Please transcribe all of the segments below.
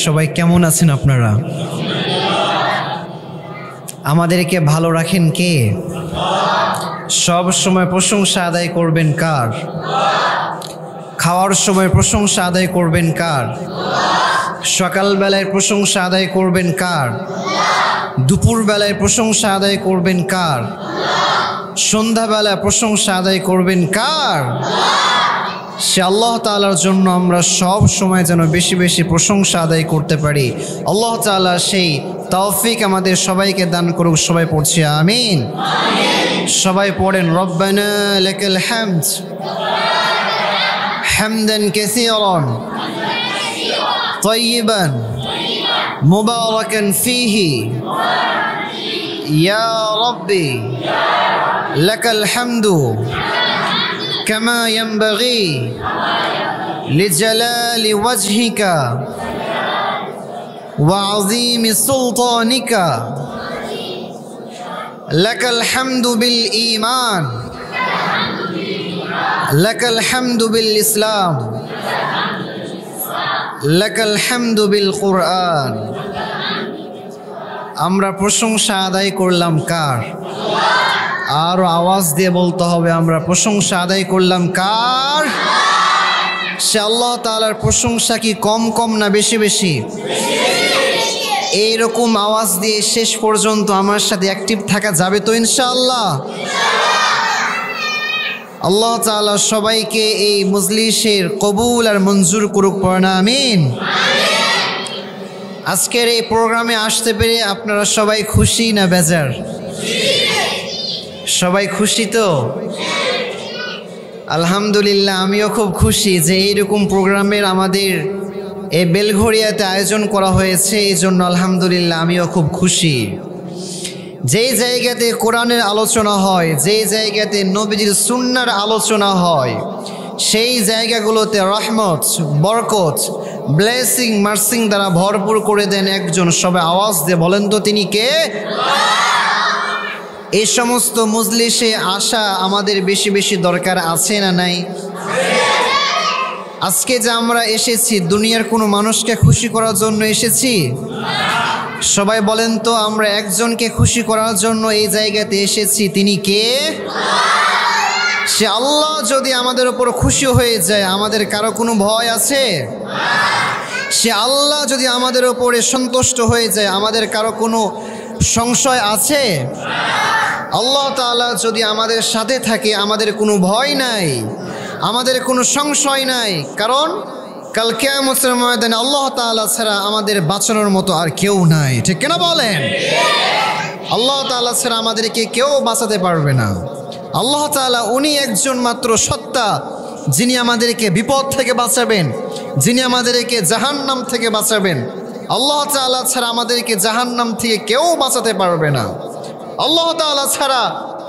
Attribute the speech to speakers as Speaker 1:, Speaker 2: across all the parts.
Speaker 1: সবাই কেমন আছেন আপনারা? আমাদেরকে ভালো রাখেন কে? সব সময় প্রশংসা আদায় করবেন কার? খাওয়ার সময় প্রশংসা আদায় করবেন কার? সকালবেলায় প্রশংসা আদায় করবেন কার? দুপুরবেলায় প্রশংসা আদায় করবেন কার? সন্ধ্যাবেলায় প্রশংসা আদায় করবেন কার? সে আল্লাহ তাআলার জন্য আমরা সব সময় যেন বেশি বেশি প্রশংসা আদায় করতে পারি। আল্লাহ তাআলা সেই তৌফিক আমাদের সবাইকে দান করুক। সবাই পড়ছি আমিন। সবাই পড়েন রব্বানা লাকাল হামদ হামদান কাসীরান তাইয়িবান মুবারাকান ফীহি ইয়া রাব্বি লাকাল হামদু كما ينبغي لجلال وجهك وعظيم سلطانك لك الحمد بالإيمان لك الحمد بالإسلام لك الحمد بالقرآن আমরা প্রশংসা আদায় করলাম কার? আর আওয়াজ দিয়ে বলতে হবে আমরা প্রশংসা আদায় করলাম কার? সে আল্লাহ তাআলার প্রশংসা কি কম কম না বেশি বেশি? এইরকম আওয়াজ দিয়ে শেষ পর্যন্ত আমার সাথে অ্যাক্টিভ থাকা যাবে তো ইনশাআল্লাহ? আল্লাহ তাআলা সবাইকে এই মজলিসের কবুল আর মঞ্জুর করুক, পড়না আমিন। আজকের এই প্রোগ্রামে আসতে পেরে আপনারা সবাই খুশি না বেজার? সবাই খুশি তো? আলহামদুলিল্লাহ, আমিও খুব খুশি যে এইরকম প্রোগ্রামের আমাদের এই বেলঘরিয়াতে আয়োজন করা হয়েছে। এই জন্য আলহামদুলিল্লাহ আমিও খুব খুশি। যেই জায়গাতে কোরআনের আলোচনা হয়, যেই জায়গাতে নবীজির সুন্নাহর আলোচনা হয়, সেই জায়গাগুলোতে রহমত, বরকত, ব্লেসিং, মার্সিং দ্বারা ভরপুর করে দেন একজন। সবাই আওয়াজ দিয়ে বলেন তো তিনি কে? এই সমস্ত মজলিসে আসা আমাদের বেশি বেশি দরকার আছে না নাই? আজকে যে আমরা এসেছি দুনিয়ার কোনো মানুষকে খুশি করার জন্য এসেছি? সবাই বলেন তো আমরা একজনকে খুশি করার জন্য এই জায়গাতে এসেছি, তিনি কে? সে আল্লাহ যদি আমাদের উপর খুশি হয়ে যায় আমাদের কারো কোনো ভয় আছে? সে আল্লাহ যদি আমাদের উপরে সন্তুষ্ট হয়ে যায় আমাদের কারো কোনো সংশয় আছে? আল্লাহ তাআলা যদি আমাদের সাথে থাকে আমাদের কোনো ভয় নাই, আমাদের কোনো সংশয় নাই। কারণ কাল কিয়ামতের ময়দানে আল্লাহ তাআলা ছাড়া আমাদের বাঁচানোর মতো আর কেউ নাই। ঠিক কিনা বলেন? আল্লাহ তাআলা ছাড়া আমাদেরকে কেউ বাঁচাতে পারবে না। আল্লাহ তাআলা উনি একজন মাত্র সত্তা যিনি আমাদেরকে বিপদ থেকে বাঁচাবেন, যিনি আমাদেরকে জাহান্নাম থেকে বাঁচাবেন। আল্লাহ তাআলা ছাড়া আমাদেরকে জাহান্নাম থেকে কেউ বাঁচাতে পারবে না। আল্লাহ তাআলা ছাড়া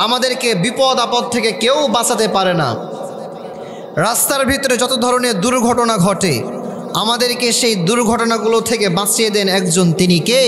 Speaker 1: আমাদেরকে বিপদ আপদ থেকে কেউ বাঁচাতে পারে না। রাস্তার ভিতরে যত ধরনের দুর্ঘটনা ঘটে আমাদেরকে সেই দুর্ঘটনাগুলো থেকে বাঁচিয়ে দেন একজন, তিনি কে?